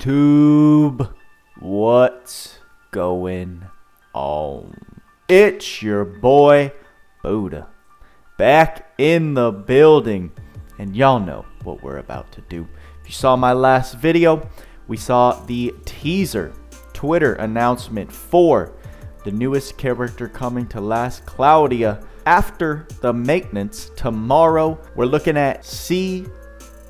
YouTube, what's going on? It's your boy Buddha back in the building, and y'all know what we're about to do. If you saw my last video, we saw the teaser Twitter announcement for the newest character coming to last, Cloudia. After the maintenance tomorrow, we're looking at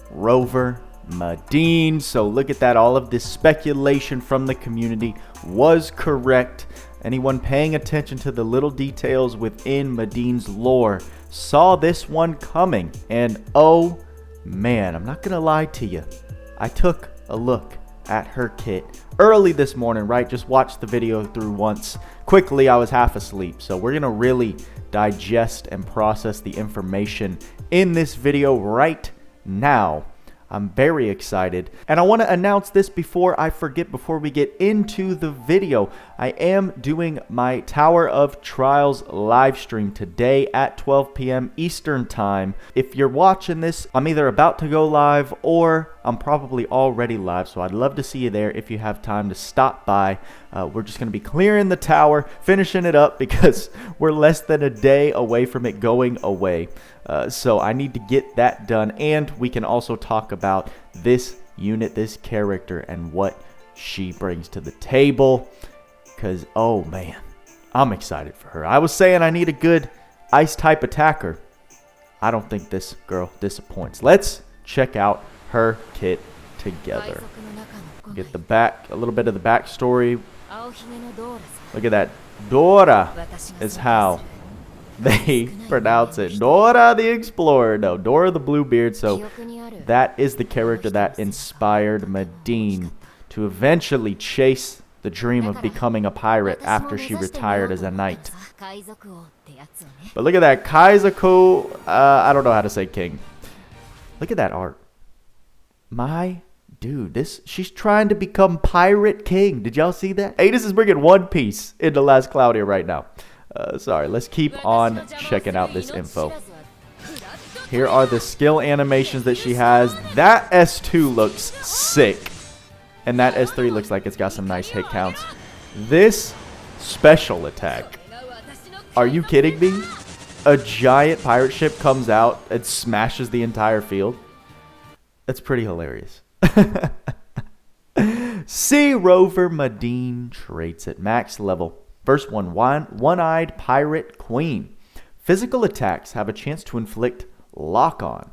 Rover Maddine. So look at that. All of this speculation from the community was correct. Anyone paying attention to the little details within Maddine's lore saw this one coming. And oh man, I'm not gonna lie to you, I took a look at her kit early this morning, right? Just watched the video through once quickly. I was half asleep, so we're gonna really digest and process the information in this video right now. I'm very excited, and I want to announce this before I forget, before we get into the video. I am doing my Tower of Trials live stream today at 12 p.m. Eastern time. If you're watching this, I'm either about to go live or I'm probably already live, so I'd love to see you there if you have time to stop by. We're just going to be clearing the tower, finishing it up, because we're less than a day away from it going away. So I need to get that done, and we can also talk about this unit, this character, and what she brings to the table, because oh man, I'm excited for her. I was saying I need a good ice type attacker. I don't think this girl disappoints. Let's check out her kit together. Get the back, a little bit of the backstory. Look at that. Dora is how they pronounce it. Dora the Explorer. No, Dora the Bluebeard. So that is the character that inspired Maddine to eventually chase the dream of becoming a pirate after she retired as a knight. But look at that. Kaizoku. I don't know how to say king. Look at that art. My dude, she's trying to become pirate king. Did y'all see that? Adis is bringing One Piece into Last Cloudia right now. Sorry, let's keep on checking out this info. Here are the skill animations that she has. That S2 looks sick, and that S3 looks like it's got some nice hit counts. This special attack, are you kidding me? A giant pirate ship comes out and smashes the entire field. That's pretty hilarious. Rover Maddine traits at max level. First one-eyed pirate queen. Physical attacks have a chance to inflict lock-on.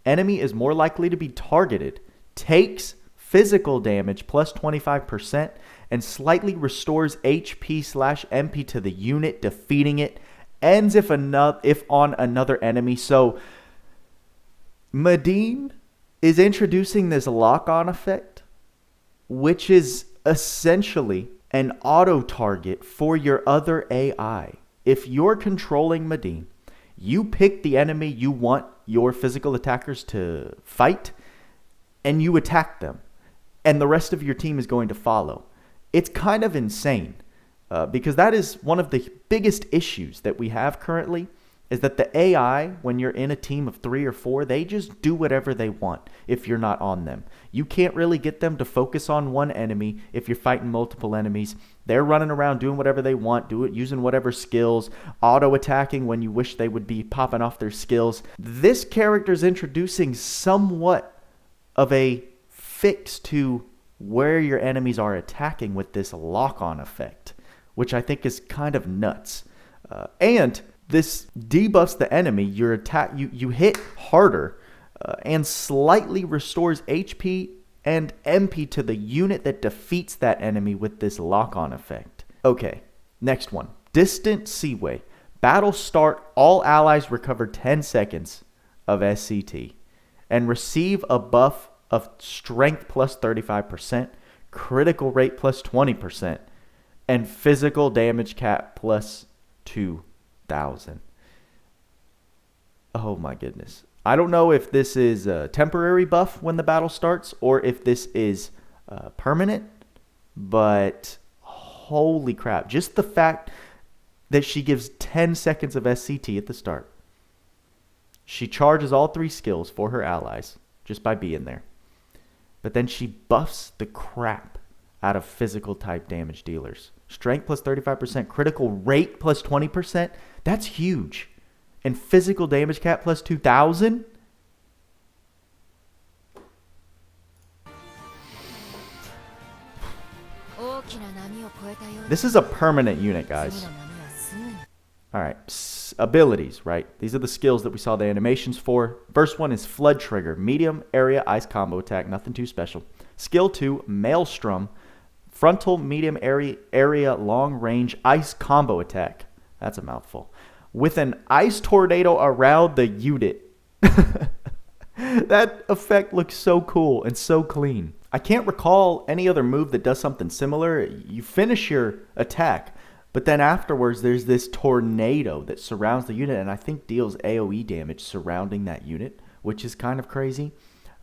Enemy is more likely to be targeted. Takes physical damage plus 25% and slightly restores HP/MP to the unit defeating it. Ends if on another enemy. So Maddine is introducing this lock-on effect, which is essentially an auto target for your other AI. If you're controlling Maddine, you pick the enemy you want your physical attackers to fight, and you attack them, and the rest of your team is going to follow. It's kind of insane, because that is one of the biggest issues that we have currently, is that the AI, when you're in a team of 3 or 4, they just do whatever they want if you're not on them. You can't really get them to focus on one enemy if you're fighting multiple enemies. They're running around doing whatever they want, using whatever skills, auto-attacking when you wish they would be popping off their skills. This character's introducing somewhat of a fix to where your enemies are attacking with this lock-on effect, which I think is kind of nuts. And this debuffs the enemy. Your attack, you hit harder, and slightly restores HP and MP to the unit that defeats that enemy with this lock-on effect. Okay, next one. Distant Seaway. Battle start, all allies recover 10 seconds of SCT and receive a buff of strength plus 35%, critical rate plus 20%, and physical damage cap plus 2,000. Oh my goodness. I don't know if this is a temporary buff when the battle starts or if this is permanent, but holy crap. Just the fact that she gives 10 seconds of SCT at the start. She charges all 3 skills for her allies just by being there. But then she buffs the crap out of physical type damage dealers. Strength plus 35%, critical rate plus 20%. That's huge. And physical damage cap plus 2,000. This is a permanent unit, guys. Alright, abilities, right? These are the skills that we saw the animations for. First one is Flood Trigger. Medium area ice combo attack. Nothing too special. Skill 2, Maelstrom. Frontal medium area long range ice combo attack. That's a mouthful. With an ice tornado around the unit. That effect looks so cool and so clean. I can't recall any other move that does something similar. You finish your attack, but then afterwards there's this tornado that surrounds the unit and I think deals AoE damage surrounding that unit, which is kind of crazy.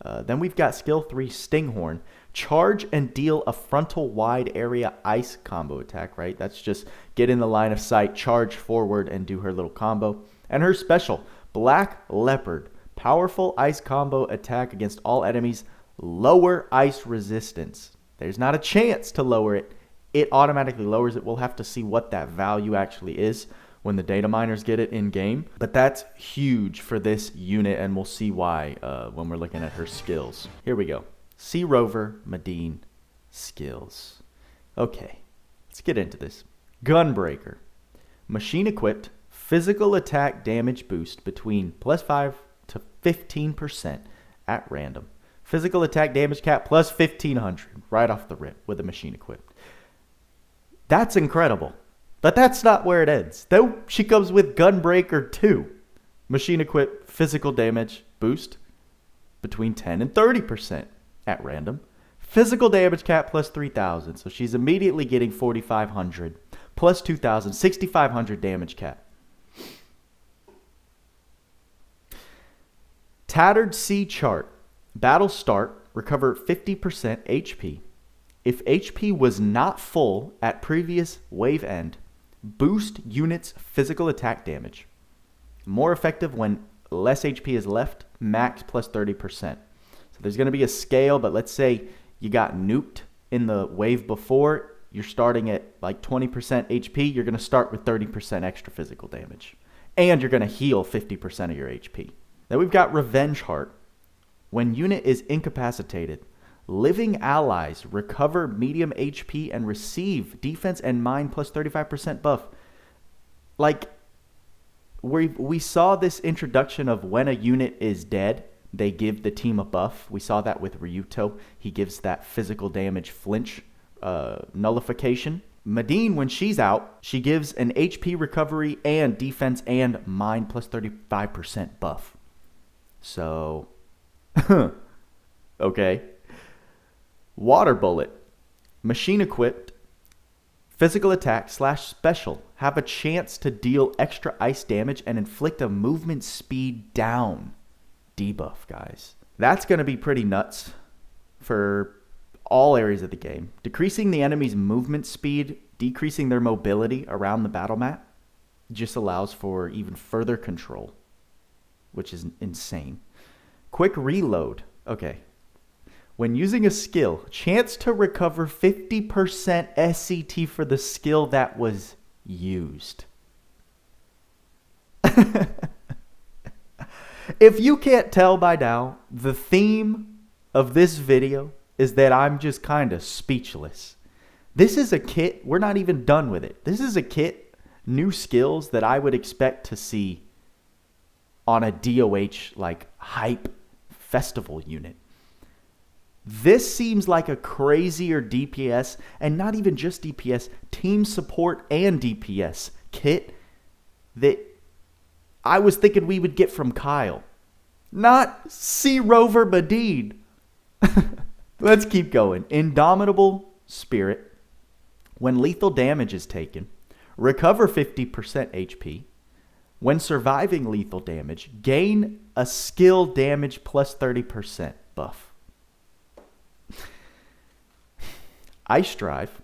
Then we've got skill 3, Stinghorn. Charge and deal a frontal wide area ice combo attack, right? That's just get in the line of sight, charge forward, and do her little combo. And her special, Black Leopard. Powerful ice combo attack against all enemies. Lower ice resistance. There's not a chance to lower it. It automatically lowers it. We'll have to see what that value actually is when the data miners get it in game. But that's huge for this unit, and we'll see why when we're looking at her skills. Here we go. See Rover, Maddine, skills. Okay, let's get into this. Gunbreaker. Machine equipped, physical attack damage boost between plus 5 to 15% at random. Physical attack damage cap plus 1,500 right off the rip with a machine equipped. That's incredible. But that's not where it ends. Though she comes with Gunbreaker 2. Machine equipped physical damage boost between 10 and 30% at random. Physical damage cap plus 3,000. So she's immediately getting 4,500 plus 2,000, 6,500 damage cap. Tattered Sea Chart. Battle start, recover 50% HP. If HP was not full at previous wave end, boost units' physical attack damage. More effective when less HP is left, max plus 30%. So there's going to be a scale, but let's say you got nuked in the wave before. You're starting at like 20% HP. You're going to start with 30% extra physical damage. And you're going to heal 50% of your HP. Then we've got Revenge Heart. When unit is incapacitated, living allies recover medium HP and receive defense and mind plus 35% buff. Like, we saw this introduction of when a unit is dead, they give the team a buff. We saw that with Ryuto. He gives that physical damage flinch nullification. Maddine, when she's out, she gives an HP recovery and defense and mind plus 35% buff. So, okay. Water Bullet. Machine equipped. Physical attack / special. Have a chance to deal extra ice damage and inflict a movement speed down debuff, guys. That's going to be pretty nuts for all areas of the game. Decreasing the enemy's movement speed, decreasing their mobility around the battle map, just allows for even further control, which is insane. Quick reload. Okay. When using a skill, chance to recover 50% SCT for the skill that was used. If you can't tell by now, the theme of this video is that I'm just kind of speechless. This is a kit. We're not even done with it. This is a kit, new skills that I would expect to see on a DOH like hype festival unit. This seems like a crazier DPS, and not even just DPS, team support and DPS kit that I was thinking we would get from Kyle. Not see Rover Maddine. Let's keep going. Indomitable Spirit. When lethal damage is taken, recover 50% HP. When surviving lethal damage, gain a skill damage plus 30% buff. Ice Drive.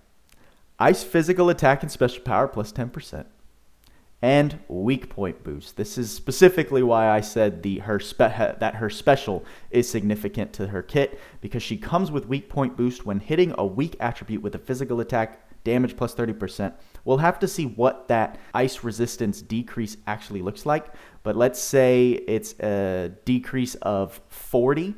Ice physical attack and special power plus 10%. and weak point boost. This is specifically why I said that her special is significant to her kit, because she comes with weak point boost when hitting a weak attribute with a physical attack, damage plus 30%. We'll have to see what that ice resistance decrease actually looks like, but let's say it's a decrease of 40,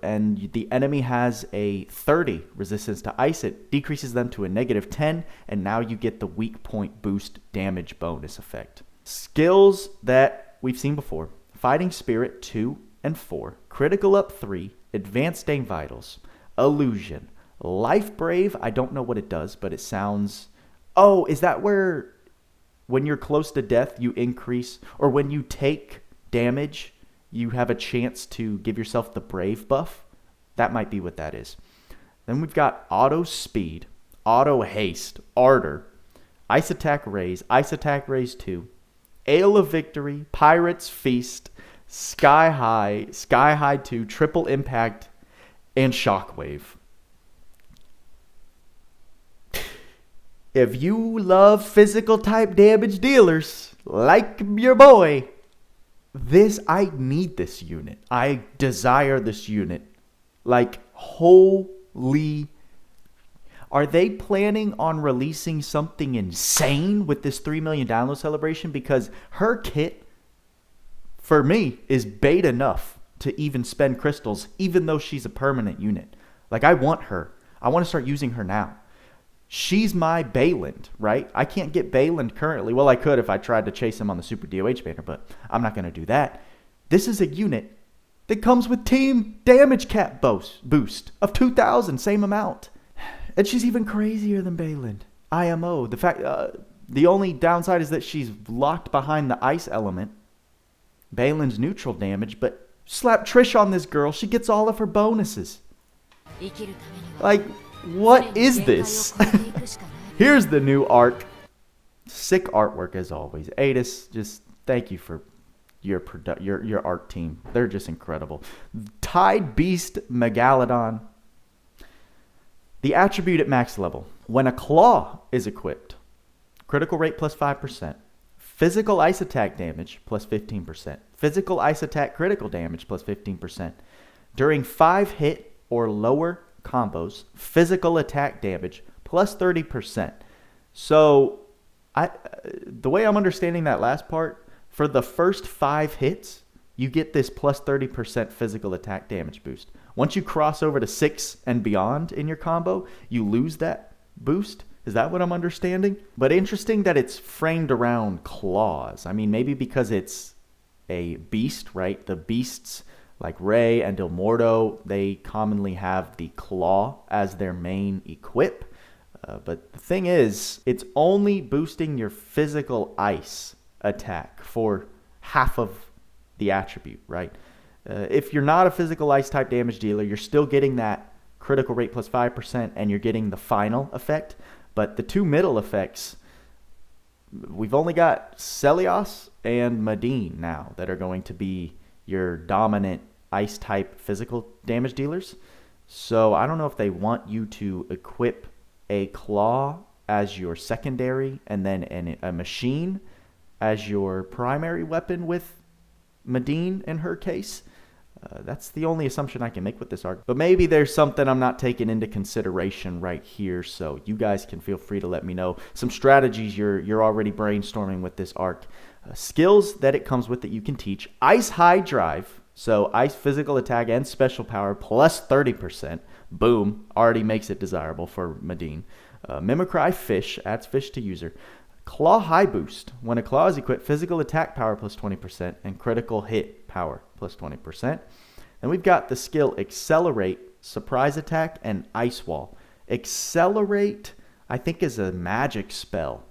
and the enemy has a 30 resistance to ice. It decreases them to a -10, and now you get the weak point boost damage bonus effect. Skills that we've seen before: Fighting Spirit 2 and 4, Critical up 3, Advanced Staying Vitals, Illusion, Life Brave. I don't know what it does, but it sounds... Oh, is that where when you're close to death you increase, or when you take damage you have a chance to give yourself the Brave buff? That might be what that is. Then we've got Auto Speed, Auto Haste, Ardor, Ice Attack Raise 2, Ale of Victory, Pirate's Feast, Sky High 2, Triple Impact, and Shockwave. If you love physical type damage dealers, like your boy, I need this unit. I desire this unit. Like, holy... Are they planning on releasing something insane with this 3 million download celebration? Because her kit, for me, is bait enough to even spend crystals, even though she's a permanent unit. Like, I want her. I want to start using her now. She's my Bayland, right? I can't get Bayland currently. Well, I could if I tried to chase him on the Super DOH banner, but I'm not going to do that. This is a unit that comes with team damage cap boost of 2,000, same amount. And she's even crazier than Bayland. IMO. The only downside is that she's locked behind the ice element. Bayland's neutral damage, but slap Trish on this girl, she gets all of her bonuses. Like... What is this? Here's the new Ark. Sick artwork as always. Adis, just thank you for your art team. They're just incredible. Tide Beast Megalodon. The attribute at max level. When a claw is equipped, critical rate plus 5%, physical ice attack damage plus 15%, physical ice attack critical damage plus 15%. During 5 hit or lower combos, physical attack damage plus 30%. So the way I'm understanding that last part, for the first 5 hits you get this plus 30% physical attack damage boost. Once you cross over to 6 and beyond in your combo, you lose that boost. Is that what I'm understanding? But interesting that it's framed around claws. I mean, maybe because it's a beast, right? The beasts like Ray and Il Morto, they commonly have the claw as their main equip. But the thing is, it's only boosting your physical ice attack for half of the attribute, right? If you're not a physical ice type damage dealer, you're still getting that critical rate plus 5%, and you're getting the final effect. But the 2 middle effects, we've only got Celios and Maddine now that are going to be your dominant ice type physical damage dealers. So I don't know if they want you to equip a claw as your secondary and then a machine as your primary weapon with Maddine in her case. That's the only assumption I can make with this arc. But maybe there's something I'm not taking into consideration right here, so you guys can feel free to let me know some strategies you're already brainstorming with this arc. Skills that it comes with that you can teach. Ice High Drive, so ice physical attack and special power plus 30%. Boom, already makes it desirable for Maddine. Mimicry Fish, adds fish to user. Claw High Boost, when a claw is equipped, physical attack power plus 20% and critical hit power plus 20%. Then we've got the skill Accelerate, Surprise Attack, and Ice Wall. Accelerate, I think, is a magic spell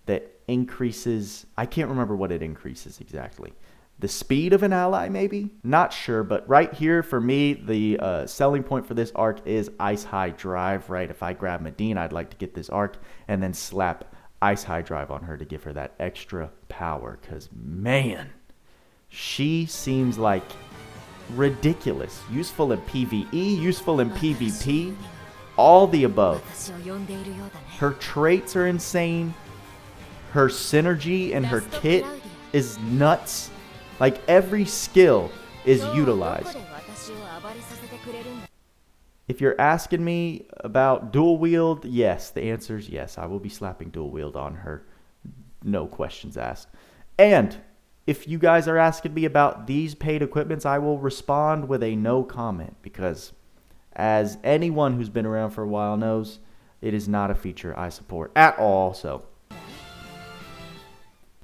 that increases, I can't remember what it increases exactly. The speed of an ally, maybe? Not sure, but right here for me, the selling point for this arc is Ice High Drive, right? If I grab Maddine, I'd like to get this arc and then slap Ice High Drive on her to give her that extra power, because man, she seems like ridiculous. Useful in PvE, useful in PvP, all the above. Her traits are insane. her synergy and her kit is nuts. Like, every skill is utilized. If you're asking me about dual wield, yes, the answer is yes. I will be slapping dual wield on her. No questions asked. And if you guys are asking me about these paid equipments, I will respond with a no comment, because as anyone who's been around for a while knows, it is not a feature I support at all. So,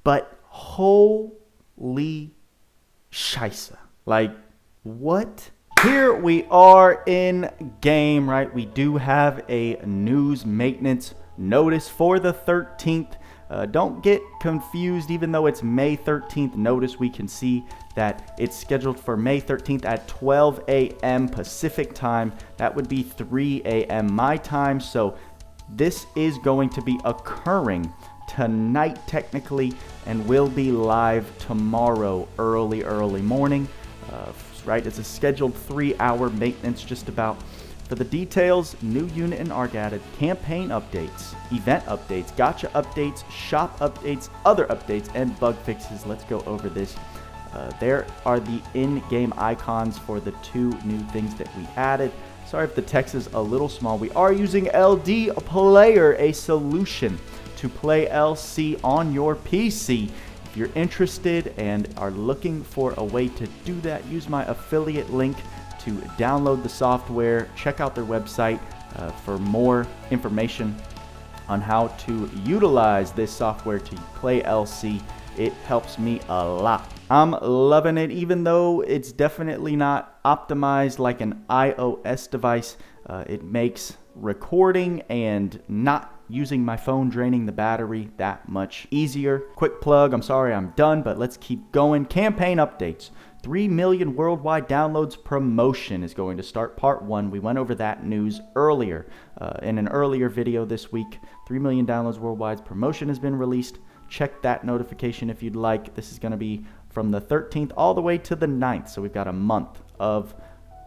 but holy scheisse. Like, what? Here we are in game, right? We do have a news maintenance notice for the 13th. Don't get confused, even though it's May 13th notice, we can see that it's scheduled for May 13th at 12 a.m. Pacific time. That would be 3 a.m. my time. So this is going to be occurring tonight technically, and will be live tomorrow early morning. Right, it's a scheduled 3-hour maintenance just about. For the details, new unit and Ark added, campaign updates, event updates, gacha updates, shop updates, other updates, and bug fixes. Let's go over this. There are the in-game icons for the 2 new things that we added. Sorry if the text is a little small. We are using LD Player, a solution to play LC on your PC. If you're interested and are looking for a way to do that, use my affiliate link to download the software. Check out their website for more information on how to utilize this software to play LC. It helps me a lot. I'm loving it, even though it's definitely not optimized like an iOS device. It makes recording and not using my phone draining the battery that much easier. Quick plug, I'm sorry I'm done, but let's keep going. Campaign updates. 3 million worldwide downloads promotion is going to start part 1. We went over that news earlier in an earlier video this week. 3 million downloads worldwide promotion has been released. Check that notification if you'd like. This is going to be from the 13th all the way to the 9th, so we've got a month of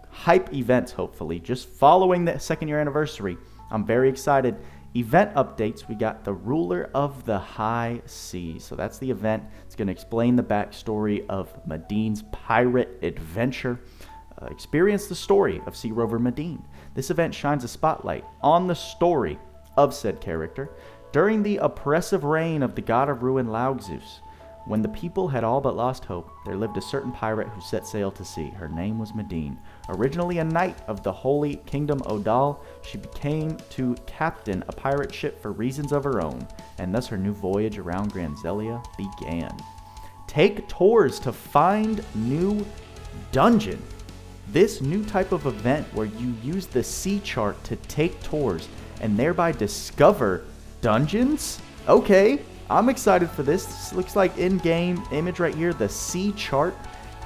hype events, hopefully, just following the 2nd year anniversary. I'm very excited. Event updates, we got the Ruler of the High Seas. So that's the event. It's going to explain the backstory of Maddine's pirate adventure. Experience the story of Sea Rover Maddine. This event shines a spotlight on the story of said character during the oppressive reign of the god of ruin Laoxus. When the people had all but lost hope, there lived a certain pirate who set sail to sea. Her name was Maddine. Originally a knight of the Holy Kingdom Odal, she became to captain a pirate ship for reasons of her own, and thus her new voyage around Grand Zelia began. Take tours to find new dungeon. This new type of event where you use the sea chart to take tours and thereby discover dungeons? Okay. I'm excited for this. This looks like in-game image right here, the sea chart.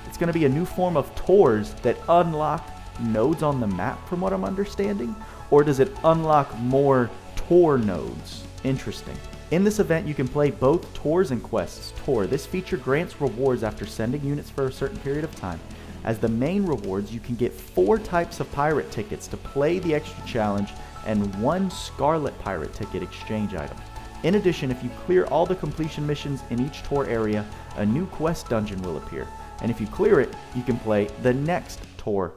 It's going to be a new form of tours that unlock nodes on the map from what I'm understanding. Or does it unlock more tour nodes? Interesting. In this event, you can play both tours and quests. Tour. This feature grants rewards after sending units for a certain period of time. As the main rewards, you can get 4 types of pirate tickets to play the extra challenge and 1 Scarlet pirate ticket exchange item. In addition, if you clear all the completion missions in each tour area, a new quest dungeon will appear. And if you clear it, you can play the next tour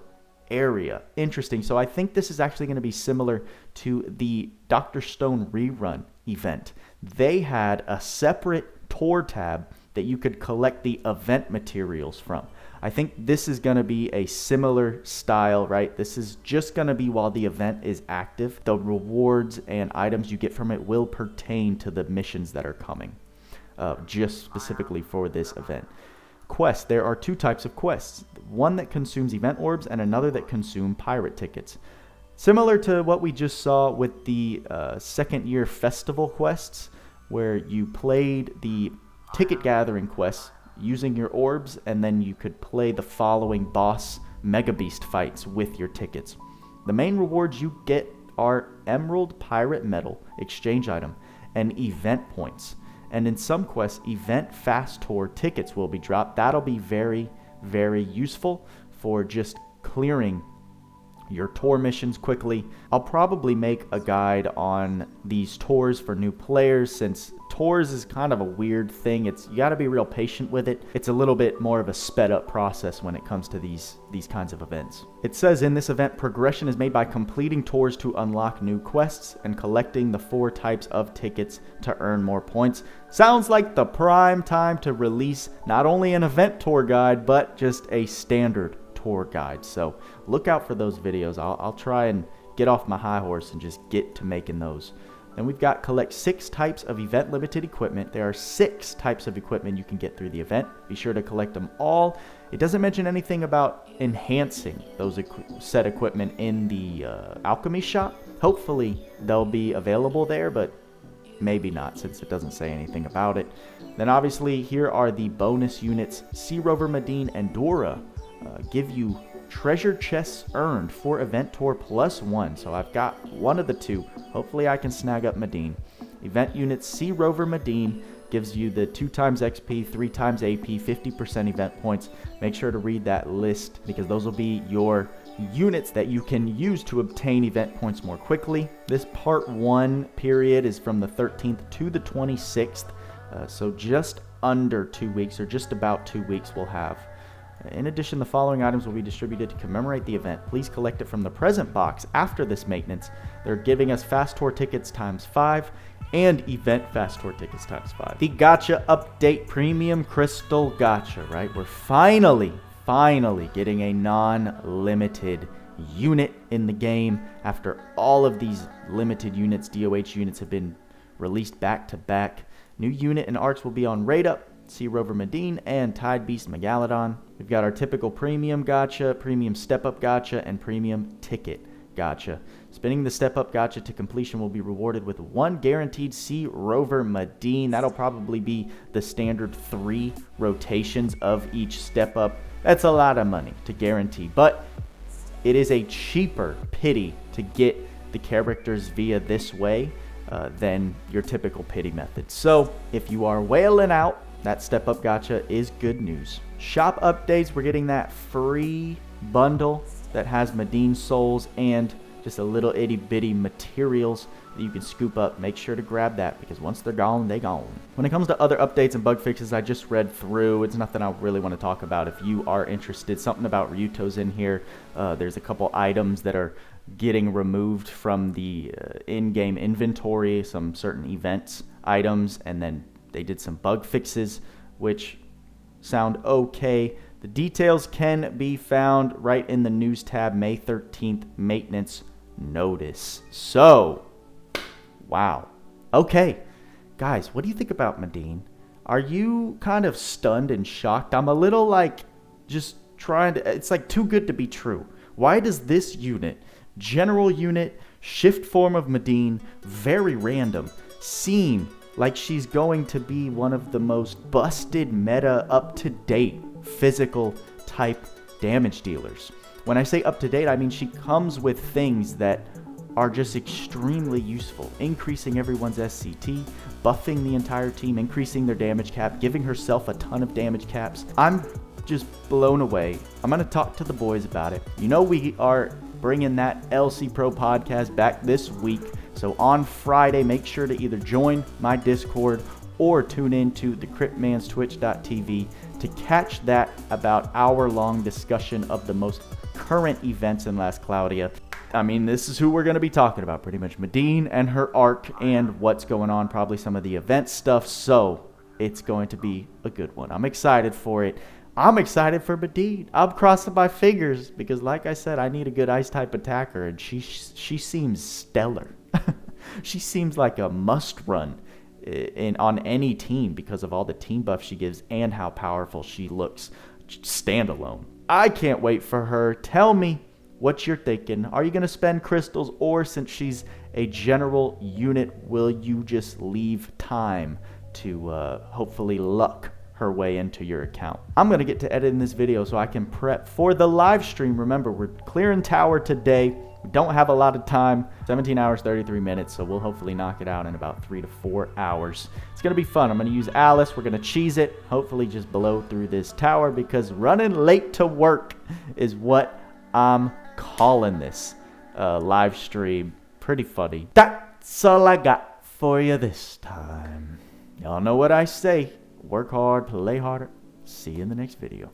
area. Interesting. So I think this is actually going to be similar to the Dr. Stone rerun event. They had a separate tour tab that you could collect the event materials from. I think this is going to be a similar style, right? This is just going to be while the event is active. The rewards and items you get from it will pertain to the missions that are coming, just specifically for this event. Quests. There are 2 types of quests. One that consumes event orbs and another that consume pirate tickets. Similar to what we just saw with the 2nd year festival quests, where you played the ticket gathering quests using your orbs, and then you could play the following boss Mega Beast fights with your tickets. The main rewards you get are Emerald Pirate Medal, exchange item, and event points. And in some quests, event fast tour tickets will be dropped. That'll be very, very useful for just clearing your tour missions quickly. I'll probably make a guide on these tours for new players, since tours is kind of a weird thing. You got to be real patient with it. It's a little bit more of a sped up process when it comes to these kinds of events. It says in this event, progression is made by completing tours to unlock new quests and collecting the 4 types of tickets to earn more points. Sounds like the prime time to release not only an event tour guide, but just a standard tour guide. So look out for those videos. I'll try and get off my high horse and just get to making those. Then we've got collect 6 types of event limited equipment. There are 6 types of equipment you can get through the event. Be sure to collect them all. It doesn't mention anything about enhancing those set equipment in the alchemy shop. Hopefully they'll be available there, but maybe not since it doesn't say anything about it. Then obviously here are the bonus units. Sea Rover, Maddine, and Dora give you treasure chests earned for event tour +1. So I've got one of the 2. Hopefully I can snag up Maddine. Event units Sea Rover, Maddine gives you the 2 times XP, 3 times AP, 50% event points. Make sure to read that list because those will be your units that you can use to obtain event points more quickly. This part 1 period is from the 13th to the 26th. So just under 2 weeks, or just about 2 weeks we'll have. In addition, the following items will be distributed to commemorate the event. Please collect it from the present box after this maintenance. They're giving us Fast Tour tickets ×5 and Event Fast Tour tickets ×5. The Gacha Update Premium Crystal Gacha, right? We're finally getting a non-limited unit in the game after all of these limited units, DOH units, have been released back to back. New unit and arts will be on Raid Up, Sea Rover Maddine, and Tide Beast Megalodon. We've got our typical premium gacha, premium step-up gacha, and premium ticket gacha. Spinning the step-up gacha to completion will be rewarded with 1 guaranteed Sea Rover Maddine. That'll probably be the standard 3 rotations of each step-up. That's a lot of money to guarantee, but it is a cheaper pity to get the characters via this way than your typical pity method. So if you are wailing out, that step-up gacha is good news. Shop updates, we're getting that free bundle that has Maddine souls and just a little itty-bitty materials that you can scoop up. Make sure to grab that because once they're gone, they gone. When it comes to other updates and bug fixes, I just read through. It's nothing I really want to talk about. If you are interested, something about Ryuto's in here. There's a couple items that are getting removed from the in-game inventory, some certain events items, and then they did some bug fixes, which sound okay. The details can be found right in the news tab, May 13th, maintenance notice. So, wow. Okay. Guys, what do you think about Maddine? Are you kind of stunned and shocked? I'm a little like just trying to, it's like too good to be true. Why does this unit, general unit, shift form of Maddine, very random, seem like she's going to be one of the most busted meta up-to-date physical type damage dealers? When I say up-to-date, I mean she comes with things that are just extremely useful. Increasing everyone's SCT, buffing the entire team, increasing their damage cap, giving herself a ton of damage caps. I'm just blown away. I'm going to talk to the boys about it. You know we are bringing that LC Pro podcast back this week. So on Friday, make sure to either join my Discord or tune in to the CryptMansTwitch.tv to catch that about hour-long discussion of the most current events in Last Cloudia. I mean, this is who we're going to be talking about pretty much. Maddine and her arc and what's going on, probably some of the event stuff. So it's going to be a good one. I'm excited for it. I'm excited for Maddine. I'm crossing my fingers because, like I said, I need a good ice-type attacker, and she seems stellar. She seems like a must-run on any team because of all the team buffs she gives and how powerful she looks standalone. I can't wait for her. Tell me what you're thinking. Are you going to spend crystals, or since she's a general unit, will you just leave time to hopefully luck her way into your account? I'm going to get to editing this video so I can prep for the live stream. Remember, we're clearing tower today. We don't have a lot of time, 17 hours, 33 minutes, so we'll hopefully knock it out in about 3 to 4 hours. It's going to be fun. I'm going to use Alice. We're going to cheese it, hopefully just blow through this tower because running late to work is what I'm calling this live stream. Pretty funny. That's all I got for you this time. Y'all know what I say. Work hard, play harder. See you in the next video.